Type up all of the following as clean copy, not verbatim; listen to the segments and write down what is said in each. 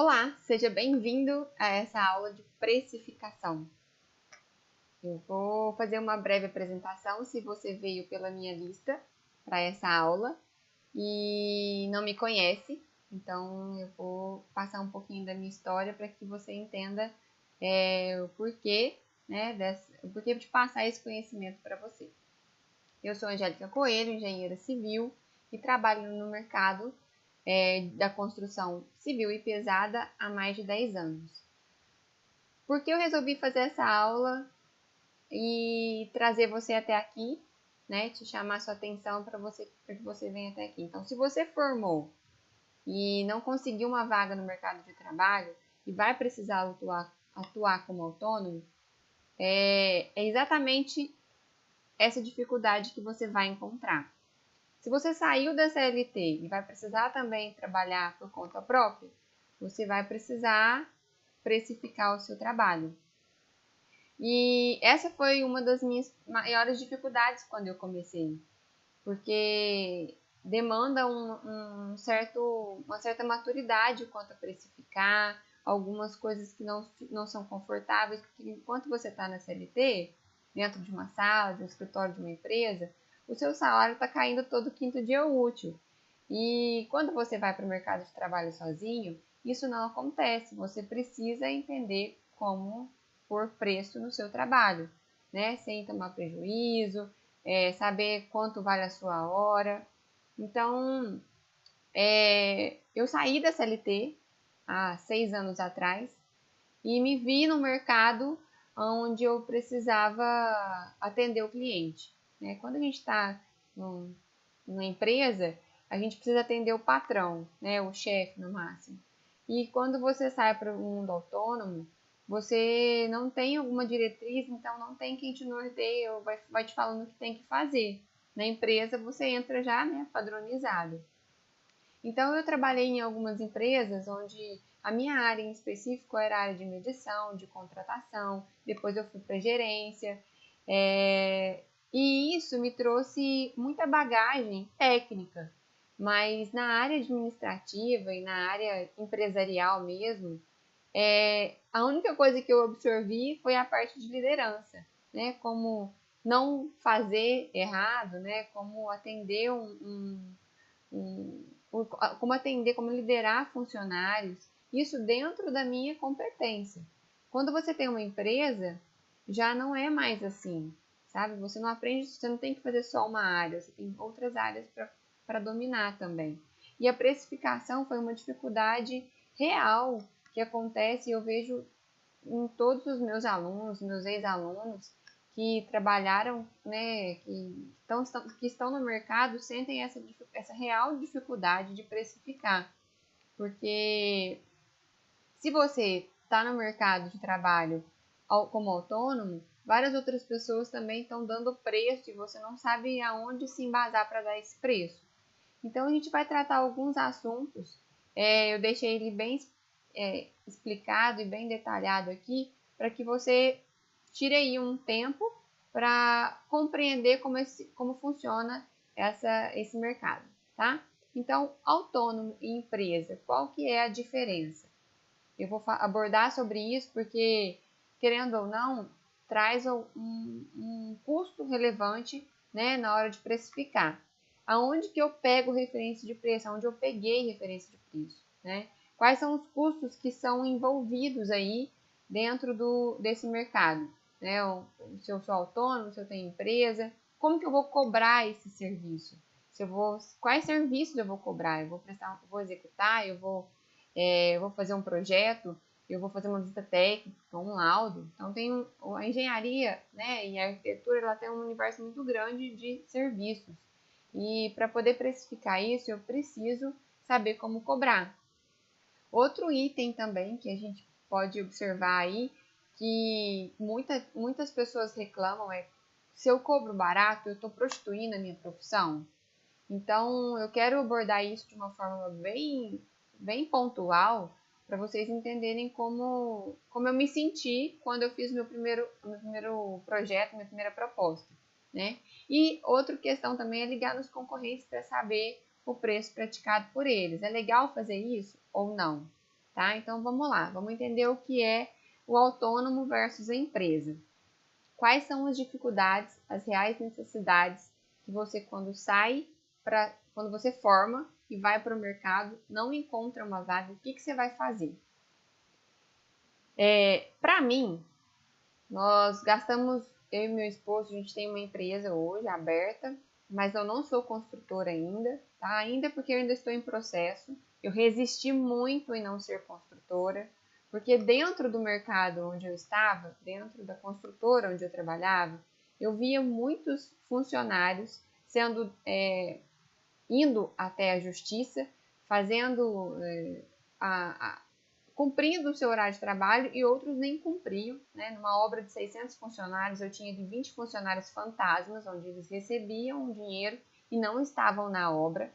Olá, seja bem-vindo a essa aula de precificação. Eu vou fazer uma breve apresentação se você veio pela minha lista para essa aula e não me conhece, então eu vou passar um pouquinho da minha história para que você entenda o porquê, o porquê de passar esse conhecimento para você. Eu sou Angélica Coelho, engenheira civil e trabalho no mercado da construção civil e pesada há mais de 10 anos. Por que eu resolvi fazer essa aula e trazer você até aqui, né? Te chamar sua atenção para que você venha até aqui. Então, se você formou e não conseguiu uma vaga no mercado de trabalho e vai precisar atuar como autônomo, é exatamente essa dificuldade que você vai encontrar. Se você saiu da CLT e vai precisar também trabalhar por conta própria, você vai precisar precificar o seu trabalho. E essa foi uma das minhas maiores dificuldades quando eu comecei, porque demanda uma certa maturidade quanto a precificar, algumas coisas que não são confortáveis, porque enquanto você está na CLT, dentro de uma sala, de um escritório de uma empresa, o seu salário está caindo todo quinto dia útil. E quando você vai para o mercado de trabalho sozinho, isso não acontece. Você precisa entender como pôr preço no seu trabalho, né? Sem tomar prejuízo, saber quanto vale a sua hora. Então, eu saí da CLT há 6 anos atrás e me vi no mercado onde eu precisava atender o cliente, né? Quando a gente está numa empresa, a gente precisa atender o patrão, né? O chefe no máximo. E quando você sai para o mundo autônomo, você não tem alguma diretriz, então não tem quem te norteie ou vai te falando o que tem que fazer. Na empresa você entra já, né, padronizado. Então eu trabalhei em algumas empresas onde a minha área em específico era a área de medição, de contratação, depois eu fui para gerência, e isso me trouxe muita bagagem técnica, mas na área administrativa e na área empresarial mesmo, a única coisa que eu absorvi foi a parte de liderança, né? Como não fazer errado, né? Como atender como atender, como liderar funcionários, isso dentro da minha competência. Quando você tem uma empresa, já não é mais assim, sabe? Você não aprende, você não tem que fazer só uma área, você tem outras áreas para dominar também. E a precificação foi uma dificuldade real que acontece, eu vejo em todos os meus alunos, meus ex-alunos, que trabalharam, né, que estão no mercado, sentem essa real dificuldade de precificar. Porque se você está no mercado de trabalho como autônomo, várias outras pessoas também estão dando preço e você não sabe aonde se embasar para dar esse preço. Então, a gente vai tratar alguns assuntos. Eu deixei ele bem explicado e bem detalhado aqui para que você tire aí um tempo para compreender como funciona esse mercado, tá? Então, autônomo e empresa, qual que é a diferença? Eu vou abordar sobre isso porque, querendo ou não, traz um custo relevante, né, na hora de precificar. Aonde que eu pego referência de preço? Aonde eu peguei referência de preço, né? Quais são os custos que são envolvidos aí dentro desse mercado, né? Se eu sou autônomo, se eu tenho empresa, como que eu vou cobrar esse serviço? Quais serviços eu vou cobrar? Eu vou executar, eu vou fazer um projeto, eu vou fazer uma visita técnica, um laudo. Então, a engenharia, né, e a arquitetura, ela tem um universo muito grande de serviços. E para poder precificar isso, eu preciso saber como cobrar. Outro item também que a gente pode observar aí, que muitas pessoas reclamam se eu cobro barato, eu estou prostituindo a minha profissão. Então, eu quero abordar isso de uma forma bem pontual para vocês entenderem como eu me senti quando eu fiz meu primeiro projeto, minha primeira proposta, né? E outra questão também é ligar nos concorrentes para saber o preço praticado por eles. É legal fazer isso ou não, tá? Então vamos lá, vamos entender o que é o autônomo versus a empresa. Quais são as dificuldades, as reais necessidades que você, quando você forma e vai para o mercado, não encontra uma vaga, o que você vai fazer? Para mim, nós gastamos, eu e meu esposo, a gente tem uma empresa hoje aberta, mas eu não sou construtora ainda, tá? Ainda porque eu ainda estou em processo. Eu resisti muito em não ser construtora, porque dentro do mercado onde eu estava, dentro da construtora onde eu trabalhava, eu via muitos funcionários indo até a justiça, fazendo cumprindo o seu horário de trabalho e outros nem cumpriam, né? Numa obra de 600 funcionários, eu tinha de 20 funcionários fantasmas, onde eles recebiam um dinheiro e não estavam na obra.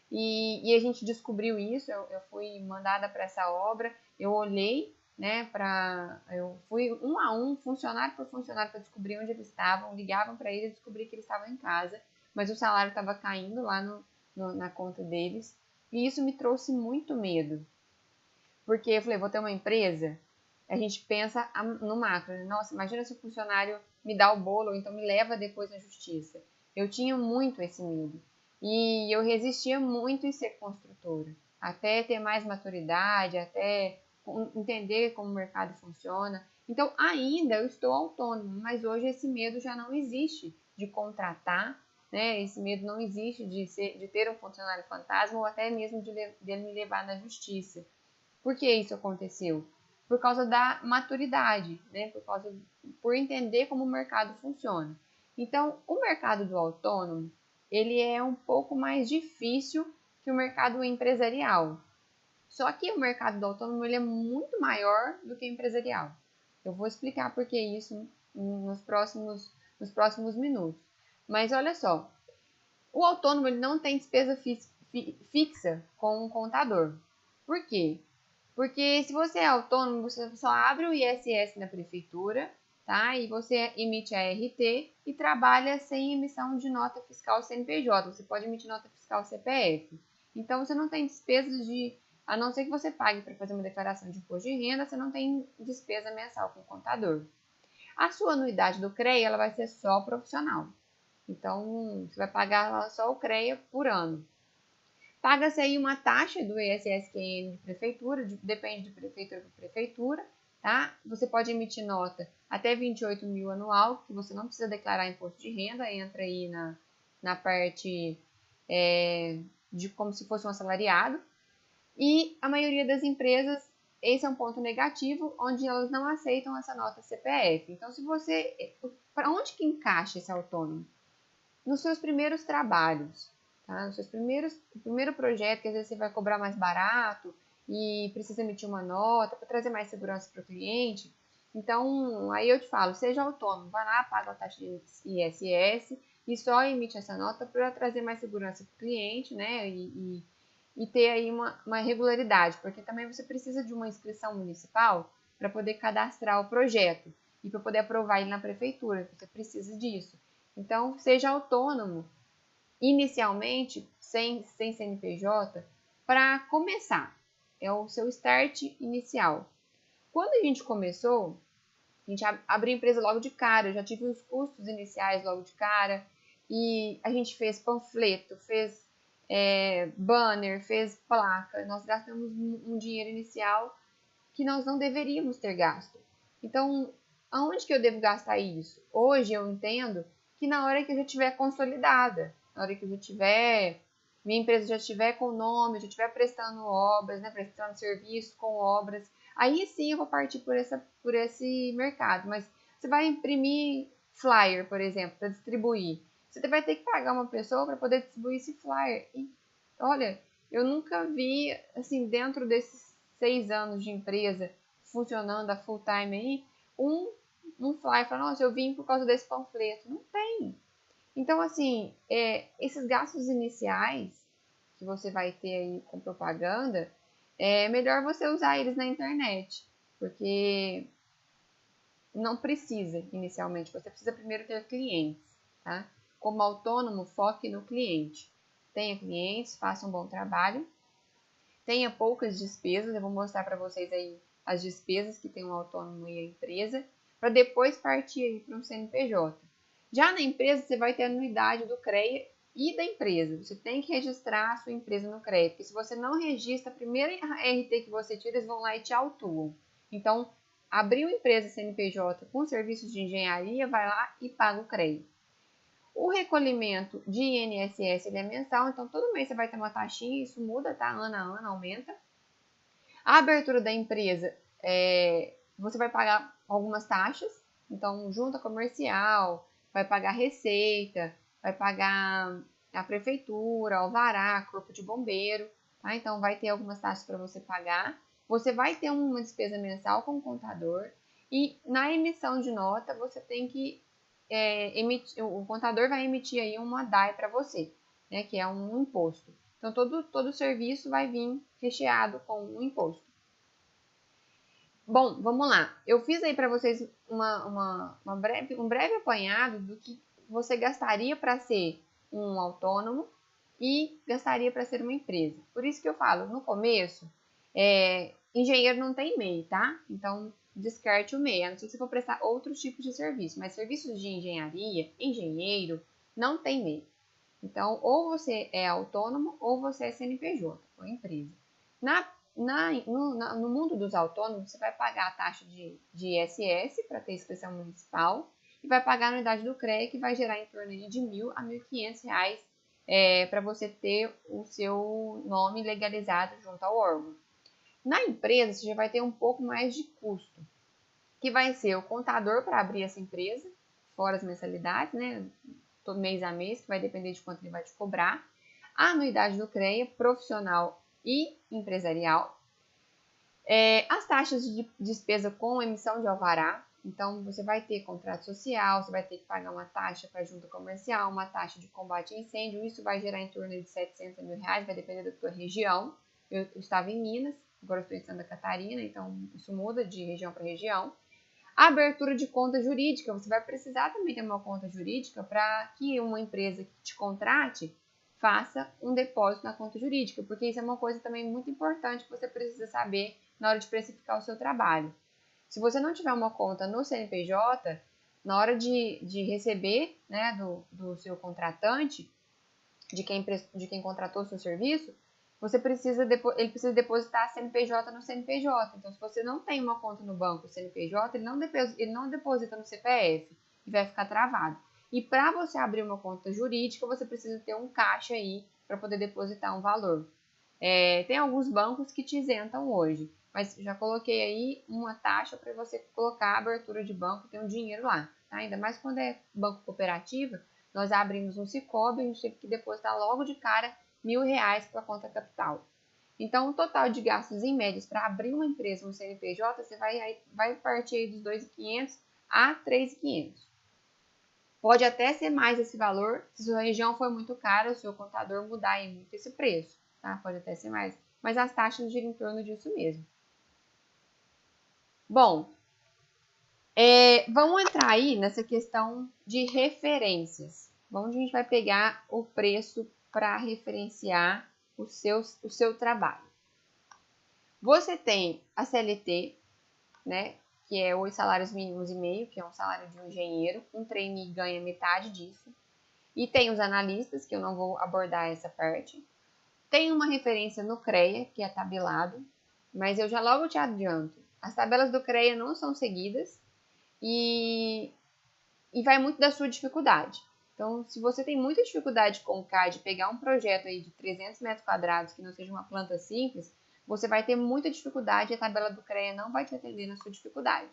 E a gente descobriu isso, eu fui mandada para essa obra, eu olhei, né, eu fui um a um, funcionário por funcionário, para descobrir onde eles estavam, ligavam para eles e descobri que eles estavam em casa, mas o salário estava caindo lá na conta deles, e isso me trouxe muito medo, porque eu falei, vou ter uma empresa, a gente pensa no macro, né? Nossa, imagina se o funcionário me dá o bolo, ou então me leva depois na justiça. Eu tinha muito esse medo. E eu resistia muito em ser construtora, até ter mais maturidade, até entender como o mercado funciona. Então, ainda eu estou autônoma, mas hoje esse medo já não existe de contratar, né? Esse medo não existe de ter um funcionário fantasma ou até mesmo de ele me levar na justiça. Por que isso aconteceu? Por causa da maturidade, né? Por entender como o mercado funciona. Então, o mercado do autônomo, ele é um pouco mais difícil que o mercado empresarial. Só que o mercado do autônomo ele é muito maior do que o empresarial. Eu vou explicar por que isso nos próximos minutos. Mas olha só, o autônomo ele não tem despesa fixa com um contador. Por quê? Porque se você é autônomo, você só abre o ISS na prefeitura, tá? E você emite a RT e trabalha sem emissão de nota fiscal CNPJ. Você pode emitir nota fiscal CPF. Então você não tem despesas a não ser que você pague para fazer uma declaração de imposto de renda, você não tem despesa mensal com o contador. A sua anuidade do CREA, ela vai ser só profissional. Então, você vai pagar só o CREA por ano. Paga-se aí uma taxa do ISSQN de prefeitura, depende de prefeitura para prefeitura, tá? Você pode emitir nota até 28 mil anual, que você não precisa declarar imposto de renda, entra aí na parte de como se fosse um assalariado. E a maioria das empresas, esse é um ponto negativo, onde elas não aceitam essa nota CPF. Então, para onde que encaixa esse autônomo? Nos seus primeiros trabalhos, tá? O primeiro projeto, que às vezes você vai cobrar mais barato e precisa emitir uma nota para trazer mais segurança para o cliente. Então, aí eu te falo, seja autônomo, vai lá, paga a taxa de ISS e só emite essa nota para trazer mais segurança para o cliente, né? E ter aí uma regularidade, porque também você precisa de uma inscrição municipal para poder cadastrar o projeto e para poder aprovar ele na prefeitura, você precisa disso. Então, seja autônomo, inicialmente, sem CNPJ, para começar. É o seu start inicial. Quando a gente começou, a gente abriu a empresa logo de cara, eu já tive os custos iniciais logo de cara, e a gente fez panfleto, fez banner, fez placa, nós gastamos um dinheiro inicial que nós não deveríamos ter gasto. Então, aonde que eu devo gastar isso? Hoje eu entendo que na hora que eu já estiver consolidada, na hora que eu já tiver, minha empresa já estiver com nome, já estiver prestando obras, né, prestando serviço com obras, aí sim eu vou partir por esse mercado. Mas você vai imprimir flyer, por exemplo, para distribuir. Você vai ter que pagar uma pessoa para poder distribuir esse flyer. E, olha, eu nunca vi, assim, dentro desses 6 anos de empresa funcionando a full time aí, um flyer fala, nossa, eu vim por causa desse panfleto. Não tem. Então, assim, esses gastos iniciais que você vai ter aí com propaganda, é melhor você usar eles na internet, porque não precisa inicialmente, você precisa primeiro ter clientes, tá? Como autônomo, foque no cliente. Tenha clientes, faça um bom trabalho. tenha poucas despesas. Eu vou mostrar para vocês aí as despesas que tem um autônomo e a empresa, para depois partir aí para um CNPJ. Já na empresa, você vai ter a anuidade do CREA e da empresa. Você tem que registrar a sua empresa no CREA, porque se você não registra, a primeira RT que você tira, eles vão lá e te autuam. Então, abriu empresa CNPJ com serviços de engenharia, vai lá e paga o CREA. O recolhimento de INSS ele é mensal, então todo mês você vai ter uma taxinha, isso muda, tá? Ano a ano aumenta. A abertura da empresa, você vai pagar algumas taxas, então junta comercial, vai pagar receita, vai pagar a prefeitura, alvará, corpo de bombeiro, tá? Então vai ter algumas taxas para você pagar. Você vai ter uma despesa mensal com o contador e na emissão de nota você tem que o contador vai emitir aí uma DAI para você, né, que é um imposto. Então, todo serviço vai vir recheado com um imposto. Bom, vamos lá. Eu fiz aí para vocês um breve apanhado do que você gastaria para ser um autônomo e gastaria para ser uma empresa. Por isso que eu falo, no começo, engenheiro não tem MEI, tá? Então, descarte o MEI, a não ser que você for prestar outros tipos de serviço. Mas serviços de engenharia, engenheiro, não tem MEI. Então, ou você é autônomo ou você é CNPJ, ou empresa. No mundo dos autônomos, você vai pagar a taxa de ISS para ter inscrição municipal e vai pagar a anuidade do CREA, que vai gerar em torno de R$ 1.000 a R$ 1.500 para você ter o seu nome legalizado junto ao órgão. Na empresa, você já vai ter um pouco mais de custo, que vai ser o contador para abrir essa empresa, fora as mensalidades, né? Todo mês a mês, que vai depender de quanto ele vai te cobrar. A anuidade do CREA, profissional e empresarial. As taxas de despesa com emissão de alvará. Então, você vai ter contrato social, você vai ter que pagar uma taxa para a junta comercial, uma taxa de combate a incêndio. Isso vai gerar em torno de R$700 mil, vai depender da tua região. Eu estava em Minas, agora estou em Santa Catarina, então isso muda de região para região. A abertura de conta jurídica, você vai precisar também ter uma conta jurídica para que uma empresa que te contrate faça um depósito na conta jurídica, porque isso é uma coisa também muito importante que você precisa saber na hora de precificar o seu trabalho. Se você não tiver uma conta no CNPJ, na hora de receber, né, do seu contratante, de quem contratou o seu serviço, ele precisa depositar a CNPJ no CNPJ. Então, se você não tem uma conta no banco CNPJ, ele não deposita no CPF e vai ficar travado. E para você abrir uma conta jurídica, você precisa ter um caixa aí para poder depositar um valor. Tem alguns bancos que te isentam hoje, mas já coloquei aí uma taxa para você colocar a abertura de banco e ter um dinheiro lá. Tá? Ainda mais quando é banco cooperativa, nós abrimos um Sicoob, a gente teve que depositar logo de cara R$1.000 para a conta capital. Então, o total de gastos em médias para abrir uma empresa, um CNPJ, você vai partir aí dos R$2.500 a R$3.500. Pode até ser mais esse valor, se sua região for muito cara, o seu contador mudar aí muito esse preço, tá? Pode até ser mais, mas as taxas giram em torno disso mesmo. Bom, vamos entrar aí nessa questão de referências. Onde a gente vai pegar o preço para referenciar o seu trabalho. Você tem a CLT, né, que é os salários mínimos e meio, que é um salário de um engenheiro. Um trainee ganha metade disso. E tem os analistas, que eu não vou abordar essa parte. Tem uma referência no CREA, que é tabelado, mas eu já logo te adianto. As tabelas do CREA não são seguidas e vai muito da sua dificuldade. Então, se você tem muita dificuldade com o CAD, pegar um projeto aí de 300 metros quadrados que não seja uma planta simples, você vai ter muita dificuldade e a tabela do CREA não vai te atender na sua dificuldade.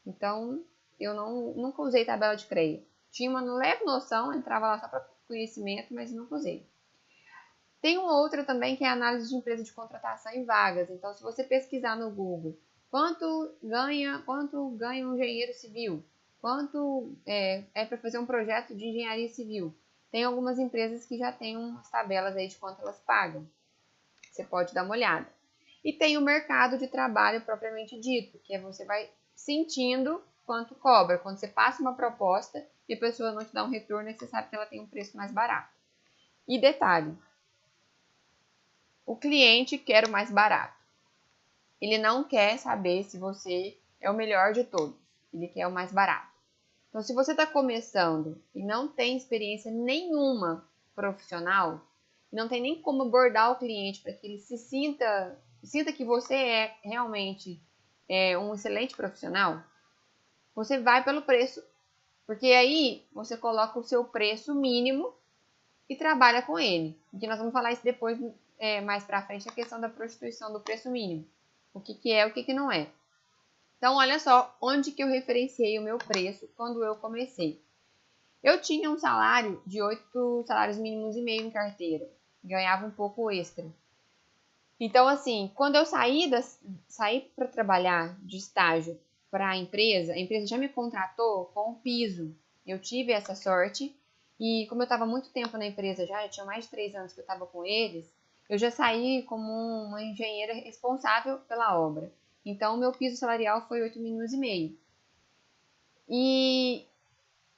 Então, eu nunca usei tabela de CREA. Tinha uma leve noção, entrava lá só para conhecimento, mas nunca usei. Tem uma outra também que é a análise de empresa de contratação e vagas. Então, se você pesquisar no Google, quanto ganha um engenheiro civil? Quanto para fazer um projeto de engenharia civil? Tem algumas empresas que já têm umas tabelas aí de quanto elas pagam. Você pode dar uma olhada. E tem o mercado de trabalho propriamente dito, que você vai sentindo quanto cobra. Quando você passa uma proposta e a pessoa não te dá um retorno, você sabe que ela tem um preço mais barato. E detalhe, O cliente quer o mais barato. Ele não quer saber se você é o melhor de todos. Ele quer o mais barato. Então, se você está começando e não tem experiência nenhuma profissional, não tem nem como abordar o cliente para que ele sinta que você é realmente um excelente profissional, você vai pelo preço. Porque aí você coloca o seu preço mínimo e trabalha com ele. Porque nós vamos falar isso depois, mais para frente, a questão da prostituição do preço mínimo. O que é, o que não é. Então, olha só onde que eu referenciei o meu preço quando eu comecei. Eu tinha um salário de 8 salários mínimos e meio em carteira. Ganhava um pouco extra. Então, assim, quando eu saí para trabalhar de estágio para a empresa já me contratou com um piso. Eu tive essa sorte. E como eu estava muito tempo na empresa já tinha mais de 3 anos que eu estava com eles, eu já saí como uma engenheira responsável pela obra. Então, o meu piso salarial foi 8 mínimos e meio. E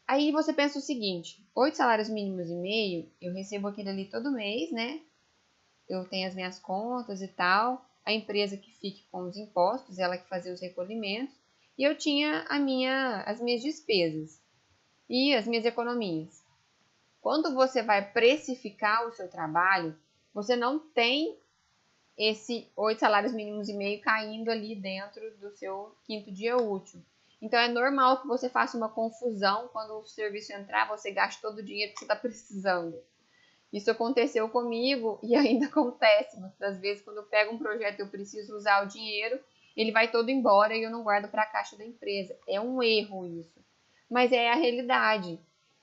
aí você pensa o seguinte, 8 salários mínimos e meio, eu recebo aquele ali todo mês, né? Eu tenho as minhas contas e tal, a empresa que fique com os impostos, ela que fazia os recolhimentos, e eu tinha as minhas despesas e as minhas economias. Quando você vai precificar o seu trabalho, você não tem esse 8 salários mínimos e meio caindo ali dentro do seu quinto dia útil. Então, é normal que você faça uma confusão quando o serviço entrar, você gaste todo o dinheiro que você está precisando. Isso aconteceu comigo e ainda acontece. Muitas das vezes, quando eu pego um projeto e eu preciso usar o dinheiro, ele vai todo embora e eu não guardo para a caixa da empresa. É um erro isso. Mas é a realidade.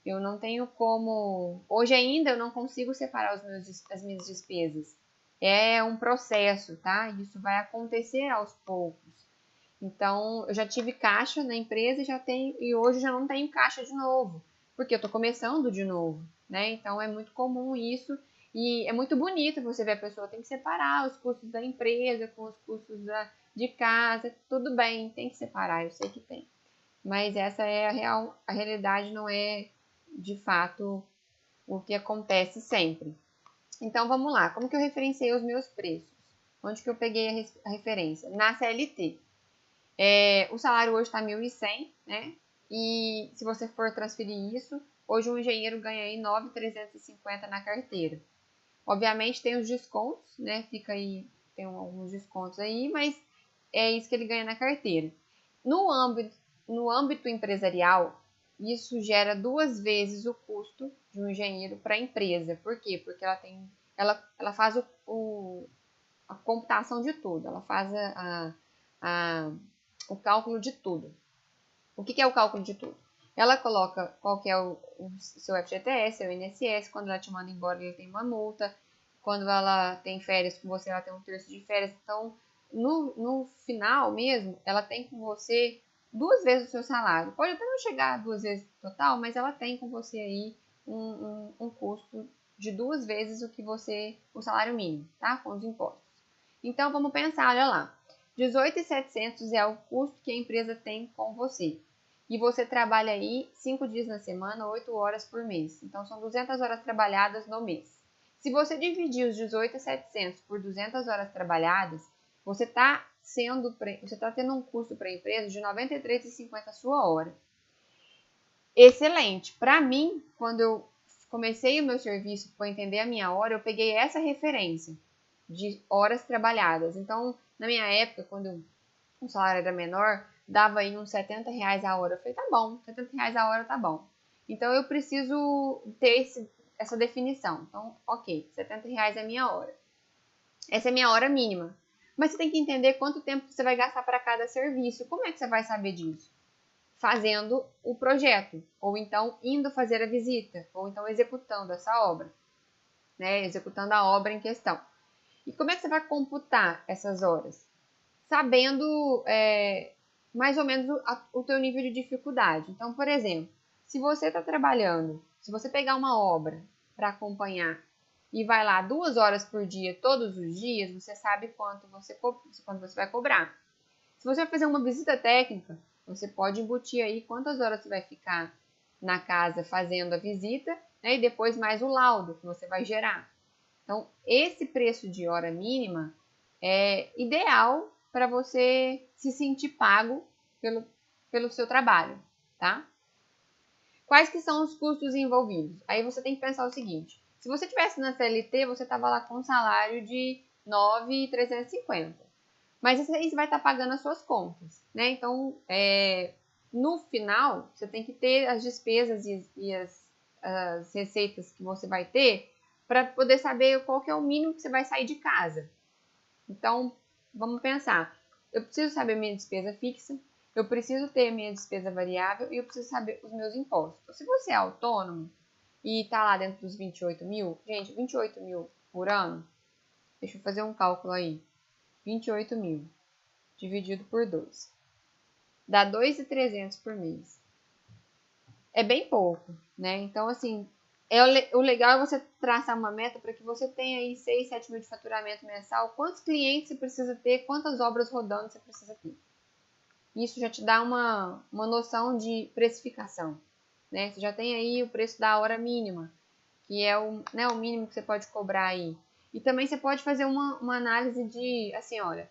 Eu não tenho como... Hoje ainda eu não consigo separar as minhas despesas. É um processo, tá? Isso vai acontecer aos poucos. Então, eu já tive caixa na empresa e hoje já não tenho caixa de novo, porque eu estou começando de novo, né? Então, é muito comum isso e é muito bonito você ver a pessoa tem que separar os custos da empresa com os custos de casa, tudo bem, tem que separar, eu sei que tem. Mas essa é a realidade não é de fato o que acontece sempre. Então, vamos lá. Como que eu referenciei os meus preços? Onde que eu peguei a referência? Na CLT. O salário hoje está 1.100, né? E se você for transferir isso, hoje um engenheiro ganha aí 9.350 na carteira. Obviamente tem os descontos, né? Fica aí, tem alguns descontos aí, mas é isso que ele ganha na carteira. No âmbito empresarial, isso gera 2 vezes o custo de um engenheiro para a empresa. Por quê? Porque ela faz a computação de tudo, ela faz o cálculo de tudo. O que é o cálculo de tudo? Ela coloca qual que é o seu FGTS, seu INSS, quando ela te manda embora ele tem uma multa, quando ela tem férias com você ela tem um terço de férias, então no final mesmo ela tem com você 2 vezes o seu salário. Pode até não chegar a 2 vezes o total, mas ela tem com você aí um custo de 2 vezes o salário mínimo, tá? Com os impostos. Então vamos pensar, olha lá. 18.700 é o custo que a empresa tem com você. E você trabalha aí 5 dias na semana, 8 horas por mês. Então, são 200 horas trabalhadas no mês. Se você dividir os 18.700 por 200 horas trabalhadas, você está tendo um custo para a empresa de R$ 93,50 a sua hora. Excelente. Para mim, quando eu comecei o meu serviço para entender a minha hora, eu peguei essa referência de horas trabalhadas. Então, na minha época, quando o salário era menor, dava aí uns R$ 70 a hora. Eu falei, tá bom, R$ 70 a hora tá bom. Então, eu preciso ter essa definição. Então, ok, R$ 70 é a minha hora. Essa é a minha hora mínima. Mas você tem que entender quanto tempo você vai gastar para cada serviço. Como é que você vai saber disso? Fazendo o projeto, ou então indo fazer a visita, ou então executando essa obra, né? Executando a obra em questão. E como é que você vai computar essas horas? Sabendo mais ou menos o teu nível de dificuldade. Então, por exemplo, se você está trabalhando, se você pegar uma obra para acompanhar e vai lá 2 horas por dia, todos os dias, você sabe quanto você vai cobrar. Se você vai fazer uma visita técnica, você pode embutir aí quantas horas você vai ficar na casa fazendo a visita, né, e depois mais o laudo que você vai gerar. Então, esse preço de hora mínima é ideal para você se sentir pago pelo seu trabalho, tá? Quais que são os custos envolvidos? Aí você tem que pensar o seguinte, se você tivesse na CLT, você estava lá com um salário de 9.350, mas isso aí você vai estar pagando as suas contas, né? Então, no final, você tem que ter as despesas e as receitas que você vai ter para poder saber qual que é o mínimo que você vai sair de casa. Então, vamos pensar. Eu preciso saber minha despesa fixa, eu preciso ter minha despesa variável e eu preciso saber os meus impostos. Então, se você é autônomo e está lá dentro dos 28 mil, gente, 28 mil por ano, deixa eu fazer um cálculo aí. 28 mil dividido por 2. Dá 2.300 por mês. É bem pouco, né? Então, assim, o legal é você traçar uma meta para que você tenha aí 6, 7 mil de faturamento mensal. Quantos clientes você precisa ter, quantas obras rodando você precisa ter. Isso já te dá uma noção de precificação, né? Você já tem aí o preço da hora mínima, que é o mínimo que você pode cobrar aí. E também você pode fazer uma análise de, assim, olha,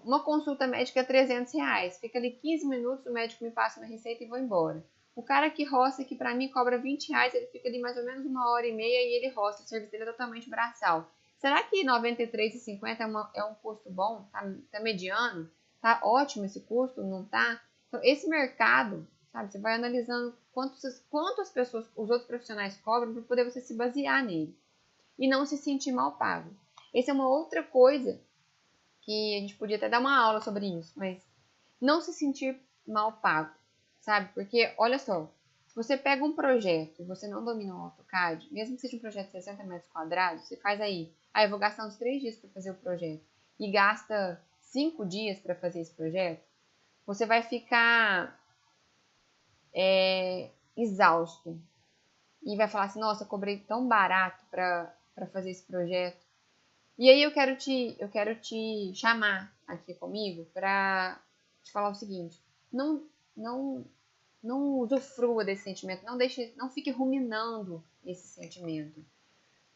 uma consulta médica é R$300. Fica ali 15 minutos, o médico me passa uma receita e vou embora. O cara que roça, que para mim cobra R$20, ele fica ali mais ou menos 1h30 e ele roça. O serviço dele é totalmente braçal. Será que R$93,50 é um custo bom? Tá mediano? Tá ótimo esse custo? Não tá? Então, esse mercado, sabe, você vai analisando quantas pessoas, os outros profissionais cobram para poder você se basear nele. E não se sentir mal pago. Essa é uma outra coisa que a gente podia até dar uma aula sobre isso, mas não se sentir mal pago, sabe? Porque, olha só, se você pega um projeto e você não domina o AutoCAD, mesmo que seja um projeto de 60 metros quadrados, você faz aí, eu vou gastar uns 3 dias para fazer o projeto, e gasta 5 dias para fazer esse projeto, você vai ficar exausto. E vai falar assim, nossa, eu cobrei tão barato para fazer esse projeto. E aí eu quero te chamar aqui comigo para te falar o seguinte: não usufrua desse sentimento, não fique ruminando esse sentimento,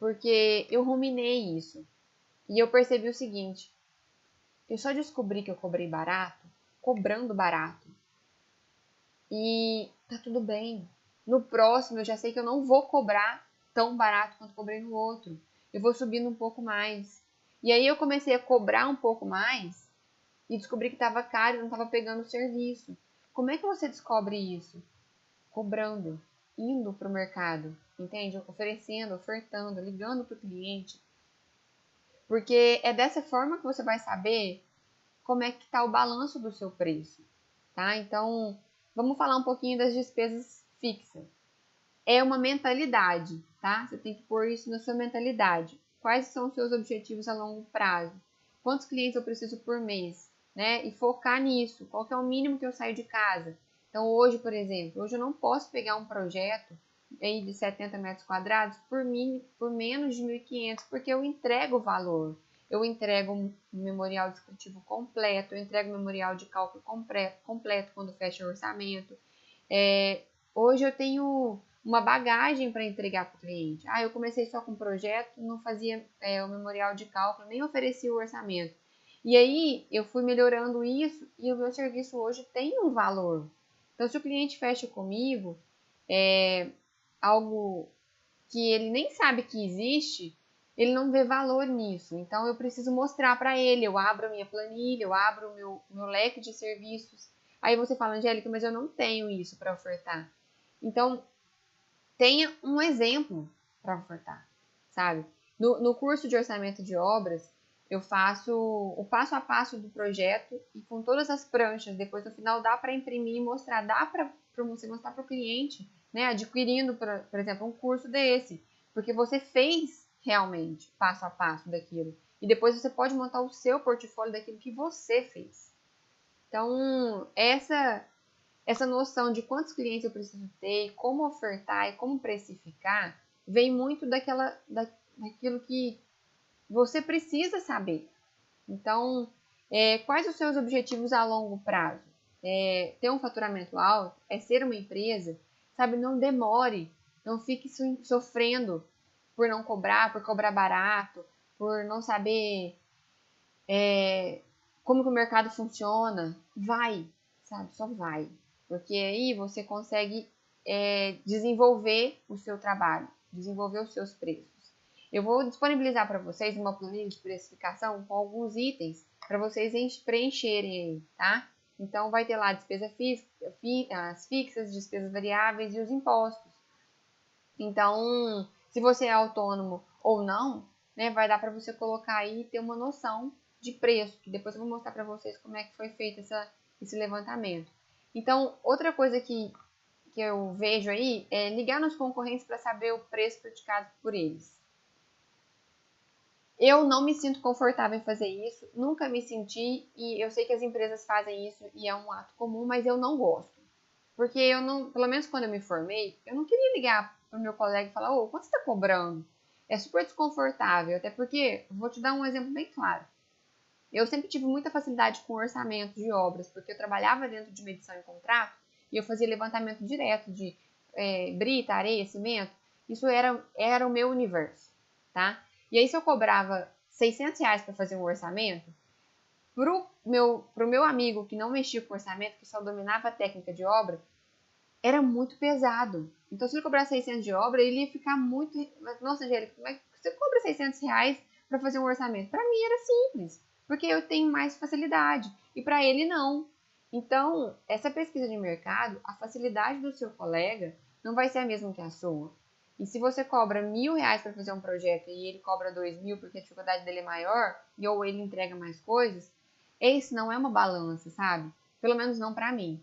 porque eu ruminei isso e eu percebi o seguinte: eu só descobri que eu cobrei barato, cobrando barato, e tá tudo bem. No próximo eu já sei que eu não vou cobrar tão barato quanto cobrei no outro. Eu vou subindo um pouco mais. E aí eu comecei a cobrar um pouco mais e descobri que estava caro e não estava pegando o serviço. Como é que você descobre isso? Cobrando, indo para o mercado, entende? Oferecendo, ofertando, ligando para o cliente. Porque é dessa forma que você vai saber como é que está o balanço do seu preço, tá? Então, vamos falar um pouquinho das despesas fixas. É uma mentalidade, tá? Você tem que pôr isso na sua mentalidade. Quais são os seus objetivos a longo prazo? Quantos clientes eu preciso por mês? Né? E focar nisso. Qual que é o mínimo que eu saio de casa? Então, hoje, por exemplo, hoje eu não posso pegar um projeto aí de 70 metros quadrados por menos de 1.500, porque eu entrego o valor. Eu entrego um memorial descritivo completo, eu entrego um memorial de cálculo completo quando fecha o orçamento. Hoje eu tenho uma bagagem para entregar para o cliente. Eu comecei só com projeto, não fazia o memorial de cálculo, nem oferecia o orçamento. E aí eu fui melhorando isso e o meu serviço hoje tem um valor. Então, se o cliente fecha comigo algo que ele nem sabe que existe, ele não vê valor nisso. Então, eu preciso mostrar para ele. Eu abro a minha planilha, eu abro o meu leque de serviços. Aí você fala, Angélica, mas eu não tenho isso para ofertar. Então, tenha um exemplo para ofertar, sabe? No curso de orçamento de obras, eu faço o passo a passo do projeto e com todas as pranchas. Depois, no final, dá para imprimir e mostrar. Dá para você mostrar para o cliente, né? Adquirindo, por exemplo, um curso desse. Porque você fez realmente passo a passo daquilo. E depois você pode montar o seu portfólio daquilo que você fez. Então, essa noção de quantos clientes eu preciso ter, como ofertar e como precificar, vem muito daquilo que você precisa saber. Então, quais os seus objetivos a longo prazo? Ter um faturamento alto? É ser uma empresa? Sabe, não demore, não fique sofrendo por não cobrar, por cobrar barato, por não saber como que o mercado funciona, vai, sabe? Só vai. Porque aí você consegue desenvolver o seu trabalho, desenvolver os seus preços. Eu vou disponibilizar para vocês uma planilha de precificação com alguns itens para vocês preencherem aí, tá? Então, vai ter lá despesa as fixas, despesas variáveis e os impostos. Então, se você é autônomo ou não, né, vai dar para você colocar aí e ter uma noção de preço, que depois eu vou mostrar para vocês como é que foi feito esse levantamento. Então, outra coisa que eu vejo aí é ligar nos concorrentes para saber o preço praticado por eles. Eu não me sinto confortável em fazer isso, nunca me senti, e eu sei que as empresas fazem isso e é um ato comum, mas eu não gosto. Porque eu não, pelo menos quando eu me formei, eu não queria ligar pro meu colega e falar, ô, quanto você tá cobrando? É super desconfortável, até porque, vou te dar um exemplo bem claro. Eu sempre tive muita facilidade com orçamento de obras, porque eu trabalhava dentro de medição e contrato e eu fazia levantamento direto de brita, areia, cimento. Isso era o meu universo, tá? E aí, se eu cobrava R$ 600 para fazer um orçamento, pro meu amigo que não mexia com orçamento, que só dominava a técnica de obra, era muito pesado. Então, se ele cobrasse 600 de obra, ele ia ficar muito... Nossa, Angélica, como é que você cobra R$ 600 para fazer um orçamento? Para mim era simples, porque eu tenho mais facilidade. E para ele, não. Então, essa pesquisa de mercado, a facilidade do seu colega não vai ser a mesma que a sua. E se você cobra R$ 1.000 para fazer um projeto e ele cobra 2.000 porque a dificuldade dele é maior, ou ele entrega mais coisas, esse não é uma balança, sabe? Pelo menos não para mim.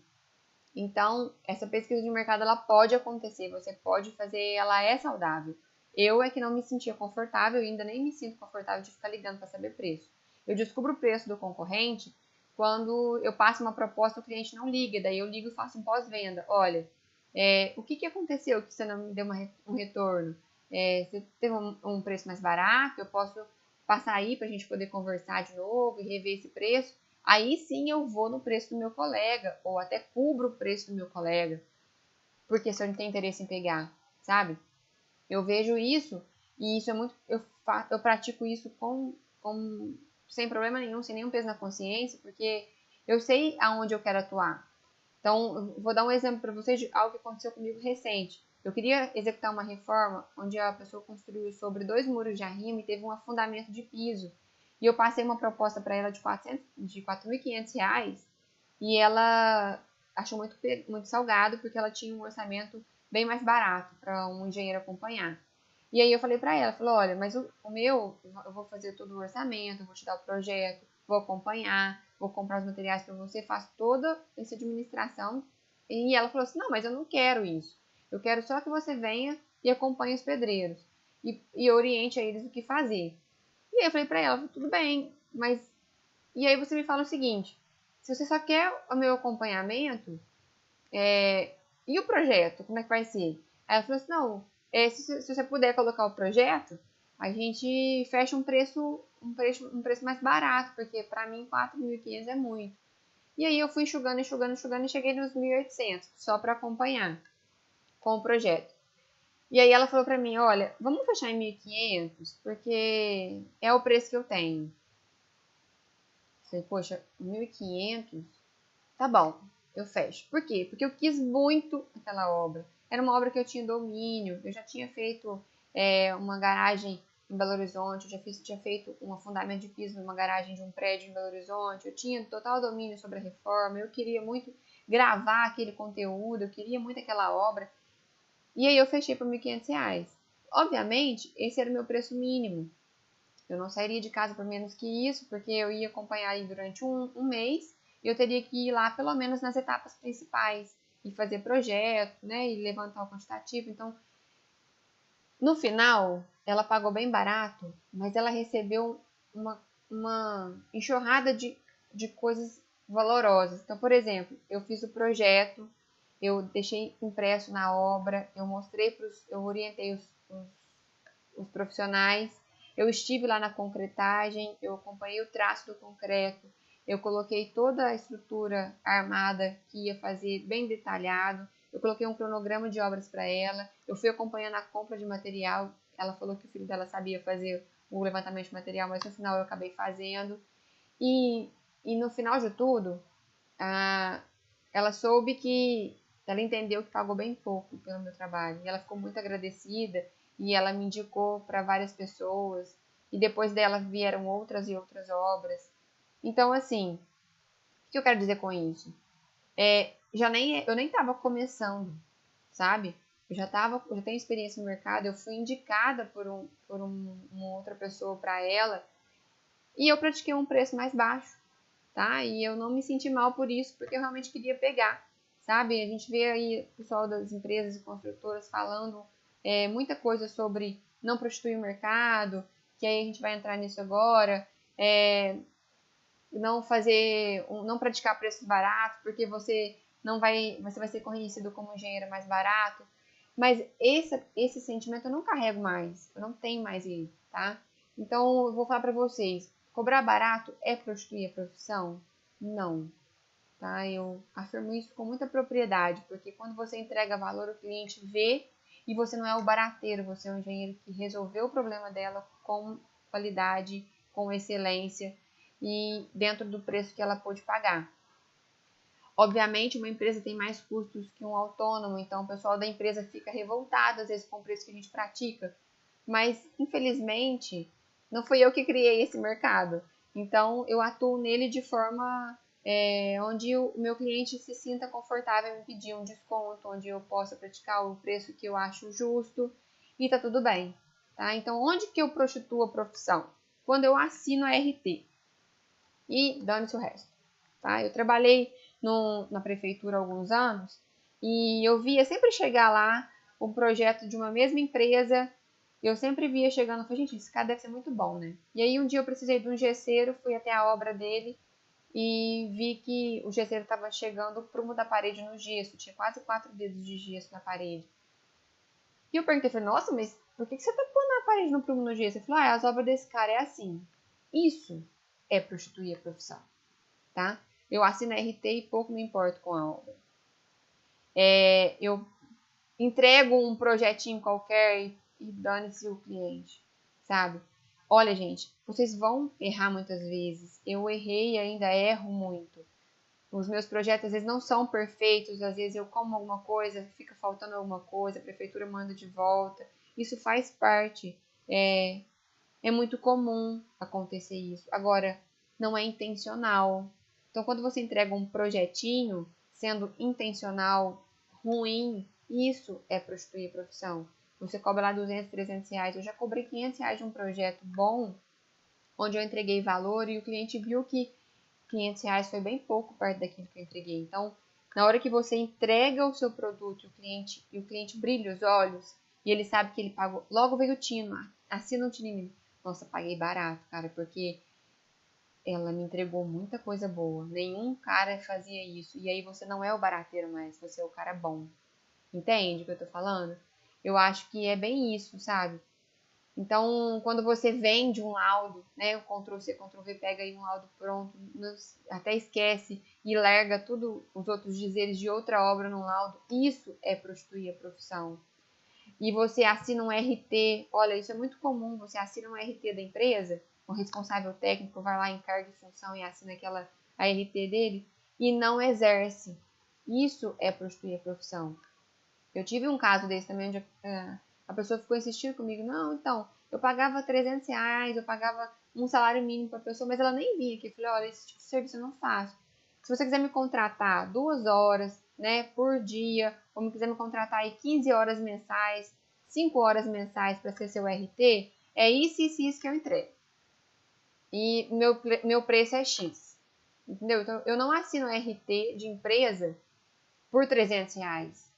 Então, essa pesquisa de mercado, ela pode acontecer, você pode fazer, ela é saudável. Eu é que não me sentia confortável e ainda nem me sinto confortável de ficar ligando para saber preço. Eu descubro o preço do concorrente quando eu passo uma proposta, o cliente não liga, daí eu ligo e faço um pós-venda. Olha, o que aconteceu que você não me deu um retorno? Você teve um preço mais barato? Eu posso passar aí para a gente poder conversar de novo e rever esse preço? Aí sim eu vou no preço do meu colega, ou até cubro o preço do meu colega, porque se eu não tenho interesse em pegar, sabe? Eu vejo isso, e isso é muito. Eu pratico isso sem problema nenhum, sem nenhum peso na consciência, porque eu sei aonde eu quero atuar. Então, eu vou dar um exemplo para vocês de algo que aconteceu comigo recente. Eu queria executar uma reforma onde a pessoa construiu sobre 2 muros de arrimo e teve um afundamento de piso. E eu passei uma proposta para ela de R$ 4.500 e ela achou muito salgado porque ela tinha um orçamento bem mais barato para um engenheiro acompanhar. E aí eu falei para ela, falou, olha, mas o meu, eu vou fazer todo o orçamento, eu vou te dar o projeto, vou acompanhar, vou comprar os materiais para você, faço toda essa administração. E ela falou assim, não, mas eu não quero isso. Eu quero só que você venha e acompanhe os pedreiros e oriente a eles o que fazer. E aí eu falei para ela, tudo bem, mas... E aí você me fala o seguinte, se você só quer o meu acompanhamento, e o projeto, como é que vai ser? Aí ela falou assim, não, se você puder colocar o projeto, a gente fecha um preço mais barato, porque para mim 4.500 é muito. E aí eu fui enxugando e cheguei nos 1.800, só para acompanhar com o projeto. E aí ela falou para mim, olha, vamos fechar em 1.500, porque é o preço que eu tenho. Falei, poxa, 1.500? Tá bom, eu fecho. Por quê? Porque eu quis muito aquela obra. Era uma obra que eu tinha domínio, eu já tinha feito uma garagem em Belo Horizonte, eu tinha feito um fundamento de piso numa garagem de um prédio em Belo Horizonte, eu tinha total domínio sobre a reforma, eu queria muito gravar aquele conteúdo, eu queria muito aquela obra. E aí eu fechei por R$ 1.500. Obviamente, esse era o meu preço mínimo. Eu não sairia de casa por menos que isso, porque eu ia acompanhar aí durante um mês e eu teria que ir lá pelo menos nas etapas principais e fazer projeto, né, e levantar o quantitativo. Então, no final, ela pagou bem barato, mas ela recebeu uma enxurrada de coisas valorosas. Então, por exemplo, eu fiz o projeto, eu deixei impresso na obra, eu orientei os profissionais, eu estive lá na concretagem, eu acompanhei o traço do concreto, eu coloquei toda a estrutura armada que ia fazer bem detalhado, eu coloquei um cronograma de obras para ela, eu fui acompanhando a compra de material, Ela falou que o filho dela sabia fazer o levantamento de material, mas no final eu acabei fazendo. E no final de tudo, ela soube que... Ela entendeu que pagou bem pouco pelo meu trabalho. E ela ficou muito agradecida. E ela me indicou para várias pessoas. E depois dela vieram outras e outras obras. Então, assim, o que eu quero dizer com isso? Eu nem estava começando, sabe? Eu já tenho experiência no mercado, eu fui indicada por uma outra pessoa para ela e eu pratiquei um preço mais baixo, tá? E eu não me senti mal por isso, porque eu realmente queria pegar, sabe? A gente vê aí o pessoal das empresas e construtoras falando muita coisa sobre não prostituir o mercado, que aí a gente vai entrar nisso agora, não praticar preços baratos, porque você vai ser reconhecido como engenheiro mais barato. Mas esse sentimento eu não carrego mais, eu não tenho mais ele, tá? Então eu vou falar para vocês, cobrar barato é prostituir a profissão? Não, tá? Eu afirmo isso com muita propriedade, porque quando você entrega valor, o cliente vê e você não é o barateiro, você é um engenheiro que resolveu o problema dela com qualidade, com excelência e dentro do preço que ela pôde pagar. Obviamente, uma empresa tem mais custos que um autônomo, então o pessoal da empresa fica revoltado às vezes com o preço que a gente pratica. Mas, infelizmente, não fui eu que criei esse mercado. Então, eu atuo nele de forma onde o meu cliente se sinta confortável em me pedir um desconto, onde eu possa praticar o preço que eu acho justo e tá tudo bem. Tá? Então, onde que eu prostituo a profissão? Quando eu assino a RT. E dane-se o resto. Tá? Eu trabalhei na prefeitura há alguns anos e eu via sempre chegar lá um projeto de uma mesma empresa. Eu sempre via chegando e falei, gente, esse cara deve ser muito bom, né? E aí um dia eu precisei de um gesseiro, fui até a obra dele e vi que o gesseiro estava chegando o prumo da parede no gesso. Tinha quase 4 dedos de gesso na parede. E eu perguntei, falei, nossa, mas por que você tá pondo a parede no prumo no gesso? Ele falou, as obras desse cara é assim. Isso é prostituir a profissão, tá? Eu assino a RT e pouco me importo com a obra. Eu entrego um projetinho qualquer e dane-se o cliente, sabe? Olha, gente, vocês vão errar muitas vezes. Eu errei e ainda erro muito. Os meus projetos às vezes não são perfeitos, às vezes eu como alguma coisa, fica faltando alguma coisa, a prefeitura manda de volta. Isso faz parte. É muito comum acontecer isso. Agora, não é intencional. Então, quando você entrega um projetinho, sendo intencional, ruim, isso é prostituir a profissão. Você cobra lá 200, 300 reais. Eu já cobrei 500 reais de um projeto bom, onde eu entreguei valor e o cliente viu que 500 reais foi bem pouco perto daquilo que eu entreguei. Então, na hora que você entrega o seu produto e o cliente brilha os olhos e ele sabe que ele pagou, logo veio o tino, assina o tino. Nossa, paguei barato, cara, porque ela me entregou muita coisa boa. Nenhum cara fazia isso. E aí você não é o barateiro mais, você é o cara bom. Entende o que eu tô falando? Eu acho que é bem isso, sabe? Então, quando você vende um laudo, né, o Ctrl+C, Ctrl+V, pega aí um laudo pronto, até esquece e larga tudo os outros dizeres de outra obra no laudo, isso é prostituir a profissão. E você assina um RT, olha, isso é muito comum, você assina um RT da empresa, o responsável técnico vai lá em cargo e função e assina a RT dele e não exerce. Isso é prostituir a profissão. Eu tive um caso desse também, onde a pessoa ficou insistindo comigo, não, então, eu pagava 300 reais, eu pagava um salário mínimo para a pessoa, mas ela nem vinha aqui. Eu falei, olha, esse tipo de serviço eu não faço. Se você quiser me contratar 2 horas, né, por dia, ou me quiser me contratar aí 15 horas mensais, 5 horas mensais para ser seu RT, é isso que eu entrego. E meu preço é X. Entendeu? Então, eu não assino RT de empresa por 300 reais.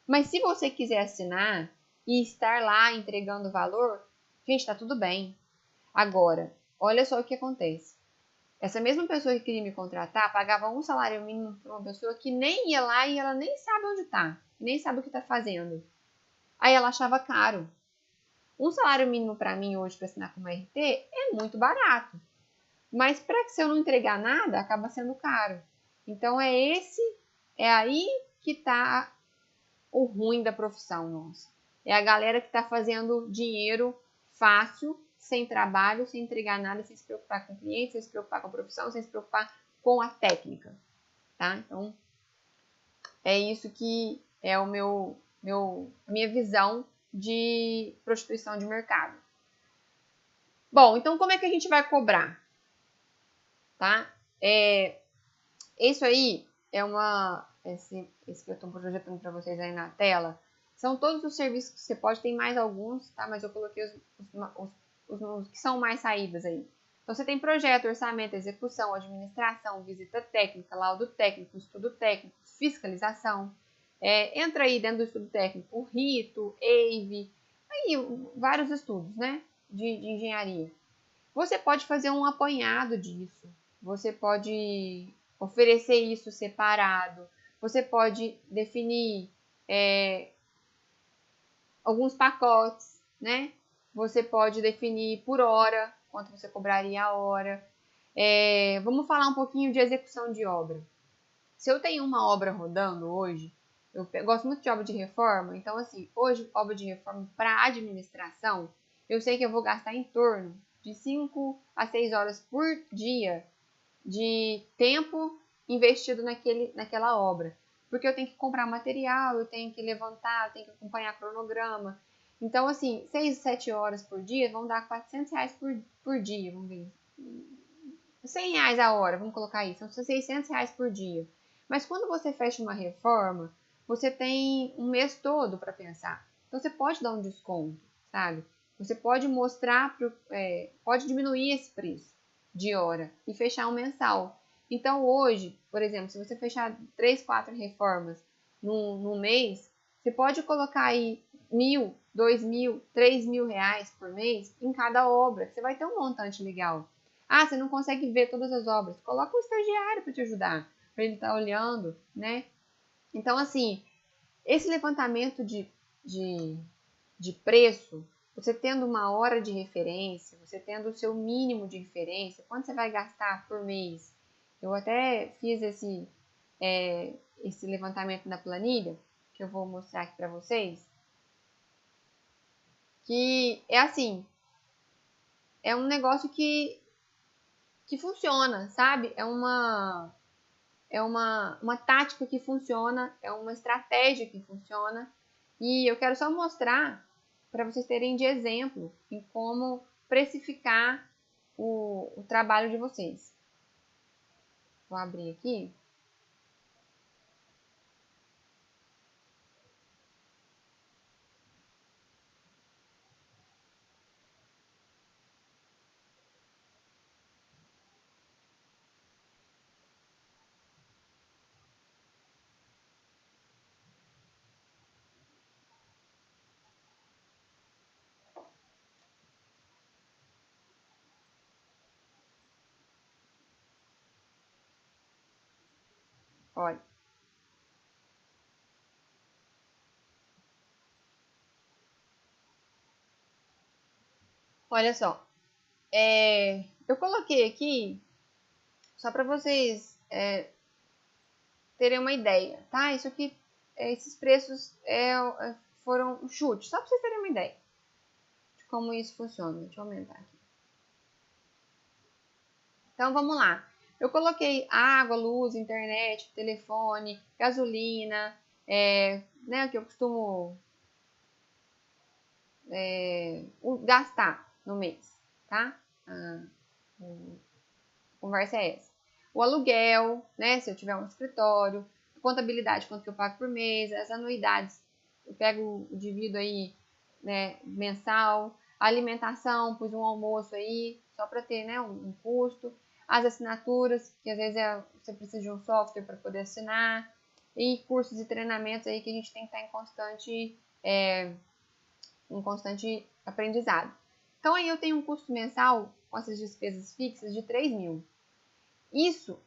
Mas se você quiser assinar e estar lá entregando valor, gente, tá tudo bem. Agora, olha só o que acontece. Essa mesma pessoa que queria me contratar pagava um salário mínimo para uma pessoa que nem ia lá e ela nem sabe onde tá, nem sabe o que tá fazendo. Aí ela achava caro. Um salário mínimo para mim hoje para assinar como RT é muito barato. Mas para que se eu não entregar nada, acaba sendo caro. Então é aí que tá o ruim da profissão nossa. É a galera que está fazendo dinheiro fácil, sem trabalho, sem entregar nada, sem se preocupar com o cliente, sem se preocupar com a profissão, sem se preocupar com a técnica, tá? Então, é isso que é a minha visão de prostituição de mercado. Bom, então como é que a gente vai cobrar? Tá? Isso aí é esse que eu estou projetando para vocês aí na tela. São todos os serviços que você pode, tem mais alguns, tá? Mas eu coloquei os que são mais saídas aí. Então, você tem projeto, orçamento, execução, administração, visita técnica, laudo técnico, estudo técnico, fiscalização. Entra aí dentro do estudo técnico o RITO, EIV, aí vários estudos, né? De engenharia. Você pode fazer um apanhado disso. Você pode oferecer isso separado. Você pode definir alguns pacotes, né? Você pode definir por hora, quanto você cobraria a hora. Vamos falar um pouquinho de execução de obra. Se eu tenho uma obra rodando hoje, eu gosto muito de obra de reforma, então assim, hoje obra de reforma para administração, eu sei que eu vou gastar em torno de 5 a 6 horas por dia de tempo investido naquela obra. Porque eu tenho que comprar material, eu tenho que levantar, eu tenho que acompanhar cronograma. Então, assim, 6, 7 horas por dia vão dar R$400 por dia, vamos ver. R$100 a hora, vamos colocar isso, são R$600 por dia. Mas quando você fecha uma reforma, você tem um mês todo para pensar. Então, você pode dar um desconto, sabe? Você pode mostrar, pode diminuir esse preço de hora e fechar um mensal. Então, hoje, por exemplo, se você fechar 3, 4 reformas no mês, você pode colocar aí R$1.000, R$2.000, R$3.000 por mês em cada obra. Você vai ter um montante legal. Ah, você não consegue ver todas as obras. Coloca um estagiário para te ajudar, para ele estar olhando, né? Então, assim, esse levantamento de preço, você tendo uma hora de referência, você tendo o seu mínimo de referência, quanto você vai gastar por mês? Eu até fiz esse levantamento na planilha, que eu vou mostrar aqui para vocês, que é assim, é um negócio que funciona, sabe? É uma tática que funciona, é uma estratégia que funciona. E eu quero só mostrar para vocês terem de exemplo em como precificar o trabalho de vocês. Vou abrir aqui. Olha. Olha só. Eu coloquei aqui só para vocês terem uma ideia, tá? Isso aqui, esses preços foram chutes, só para vocês terem uma ideia de como isso funciona. Deixa eu aumentar aqui. Então, vamos lá. Eu coloquei água, luz, internet, telefone, gasolina, né, que eu costumo gastar no mês, tá? A conversa é essa. O aluguel, né, se eu tiver um escritório, a contabilidade, quanto que eu pago por mês, as anuidades, eu pego, divido aí, né, mensal, a alimentação, pus um almoço aí, só para ter, né, um custo, as assinaturas, que às vezes você precisa de um software para poder assinar, e cursos e treinamentos aí que a gente tem que estar em constante aprendizado. Então aí eu tenho um custo mensal com essas despesas fixas de 3.000. Isso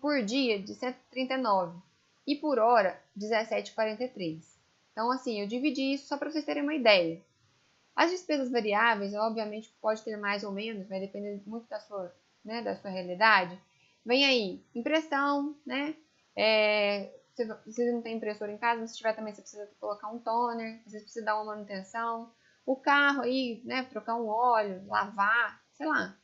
por dia de 139 e por hora 17,43. Então assim, eu dividi isso só para vocês terem uma ideia. As despesas variáveis, obviamente, pode ter mais ou menos, vai depender muito da sua realidade. Vem aí, impressão, né? você não tem impressora em casa, mas se tiver também, você precisa colocar um toner, às vezes precisa dar uma manutenção. O carro aí, né, trocar um óleo, lavar, sei lá.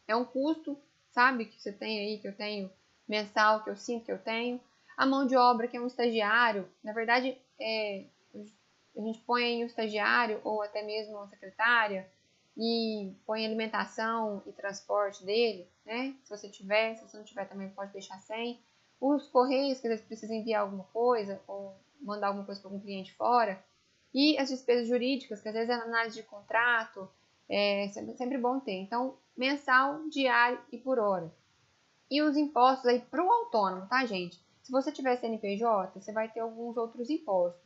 É um custo, sabe, que você tem aí, que eu tenho mensal, que eu sinto que eu tenho. A mão de obra, que é um estagiário, na verdade, a gente põe aí o estagiário ou até mesmo uma secretária e põe alimentação e transporte dele, né? Se você tiver, se você não tiver também pode deixar sem. Os correios, que às vezes precisa enviar alguma coisa ou mandar alguma coisa para algum cliente fora. E as despesas jurídicas, que às vezes é análise de contrato, é sempre bom ter. Então, mensal, diário e por hora. E os impostos aí para o autônomo, tá, gente? Se você tiver CNPJ, você vai ter alguns outros impostos.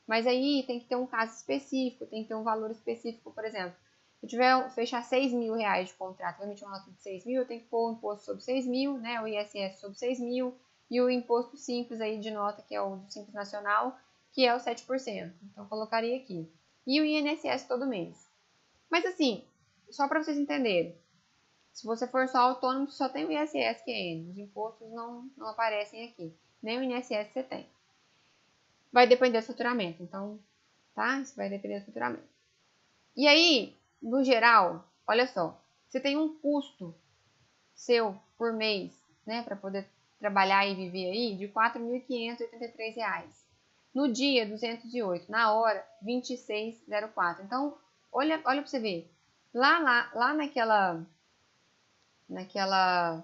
Mas aí tem que ter um caso específico, tem que ter um valor específico, por exemplo. Se eu tiver fechar 6 mil reais de contrato, vai emitir uma nota de 6 mil, eu tenho que pôr o imposto sobre 6 mil, né? O ISS sobre 6 mil e o imposto simples aí de nota, que é o do Simples Nacional, que é o 7%. Então, eu colocaria aqui. E o INSS todo mês. Mas assim, só para vocês entenderem, se você for só autônomo, só tem o ISS que é N. Os impostos não aparecem aqui. Nem o INSS você tem. Vai depender do faturamento. Então, tá? Isso vai depender do faturamento. E aí, no geral, olha só. Você tem um custo seu por mês, né? Para poder trabalhar e viver aí, de R$ 4.583. No dia, 208. Na hora, 26,04. Então, olha para você ver. Lá naquela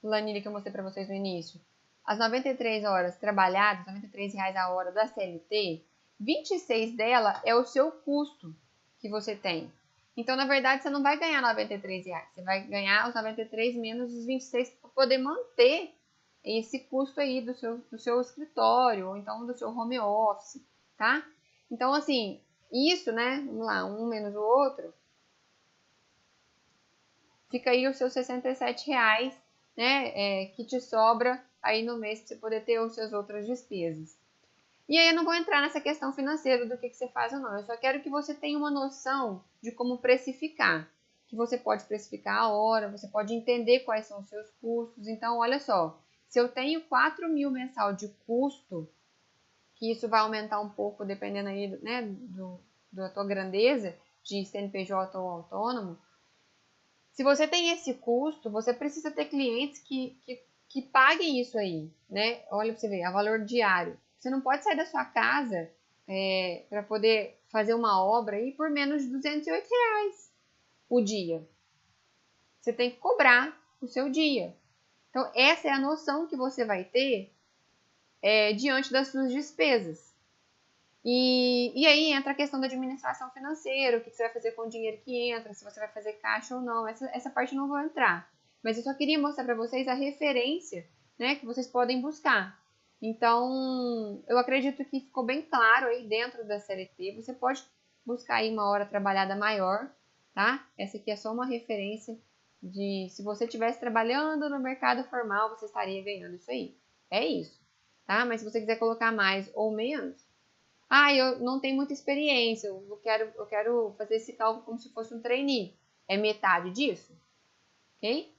planilha que eu mostrei para vocês no início, as 93 horas trabalhadas, R$ 93 a hora da CLT, 26 dela é o seu custo que você tem. Então, na verdade, você não vai ganhar R$ 93, você vai ganhar os 93 menos os 26 para poder manter esse custo aí do seu escritório, ou então do seu home office, tá? Então, assim, isso, né, vamos lá, um menos o outro, fica aí os seus R$ 67, né, que te sobra aí no mês para você poder ter as suas outras despesas. E aí eu não vou entrar nessa questão financeira do que você faz ou não. Eu só quero que você tenha uma noção de como precificar. Que você pode precificar a hora, você pode entender quais são os seus custos. Então, olha só, se eu tenho 4 mil mensal de custo, que isso vai aumentar um pouco dependendo aí, né, da tua grandeza de CNPJ ou autônomo. Se você tem esse custo, você precisa ter clientes que paguem isso aí, né? Olha para você ver, a valor diário. Você não pode sair da sua casa para poder fazer uma obra aí por menos de R$ 208 o dia. Você tem que cobrar o seu dia. Então, essa é a noção que você vai ter diante das suas despesas. E aí entra a questão da administração financeira, o que você vai fazer com o dinheiro que entra, se você vai fazer caixa ou não. Essa parte eu não vou entrar. Mas eu só queria mostrar para vocês a referência, né, que vocês podem buscar. Então, eu acredito que ficou bem claro aí dentro da CLT. Você pode buscar aí uma hora trabalhada maior, tá? Essa aqui é só uma referência de se você estivesse trabalhando no mercado formal, você estaria ganhando isso aí. É isso, tá? Mas se você quiser colocar mais ou menos, eu não tenho muita experiência, eu quero fazer esse cálculo como se fosse um trainee. É metade disso, ok?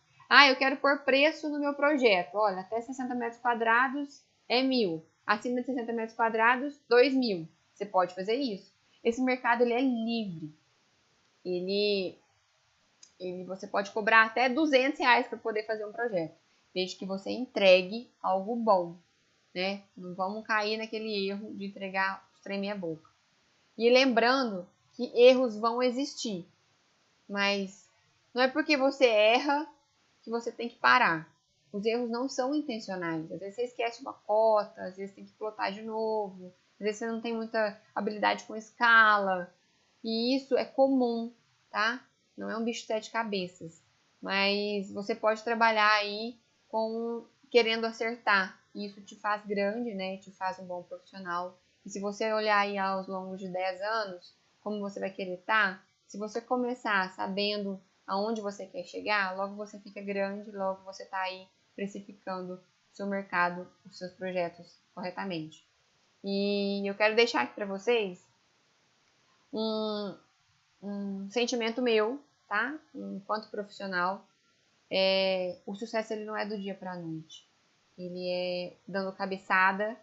Eu quero pôr preço no meu projeto. Olha, até 60 metros quadrados é 1.000. Acima de 60 metros quadrados, 2.000. Você pode fazer isso. Esse mercado ele é livre. Você pode cobrar até R$ 200 para poder fazer um projeto, desde que você entregue algo bom, né? Não vamos cair naquele erro de entregar os trem meia boca. E lembrando que erros vão existir, mas não é porque você erra que você tem que parar. Os erros não são intencionais. Às vezes você esquece uma cota, às vezes tem que plotar de novo, às vezes você não tem muita habilidade com escala. E isso é comum, tá? Não é um bicho de 7 cabeças. Mas você pode trabalhar aí querendo acertar. E isso te faz grande, né? Te faz um bom profissional. E se você olhar aí aos longos de 10 anos, como você vai querer estar, se você começar sabendo aonde você quer chegar, logo você fica grande, logo você está aí precificando o seu mercado, os seus projetos corretamente. E eu quero deixar aqui para vocês um sentimento meu, tá? Enquanto profissional, o sucesso ele não é do dia para a noite. ele é dando cabeçada,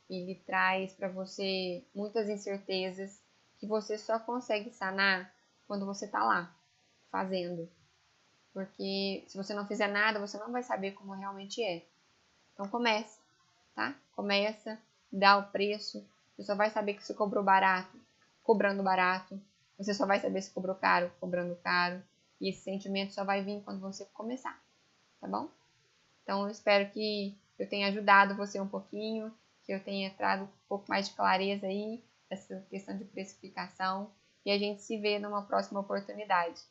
ele traz para você muitas incertezas que você só consegue sanar quando você está lá, fazendo. Porque se você não fizer nada, você não vai saber como realmente é. Então comece, tá? Começa, dá o preço, você só vai saber que você cobrou barato, cobrando barato. Você só vai saber se cobrou caro, cobrando caro. E esse sentimento só vai vir quando você começar, tá bom? Então eu espero que eu tenha ajudado você um pouquinho, que eu tenha trago um pouco mais de clareza aí, essa questão de precificação. E a gente se vê numa próxima oportunidade.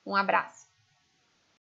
Um abraço!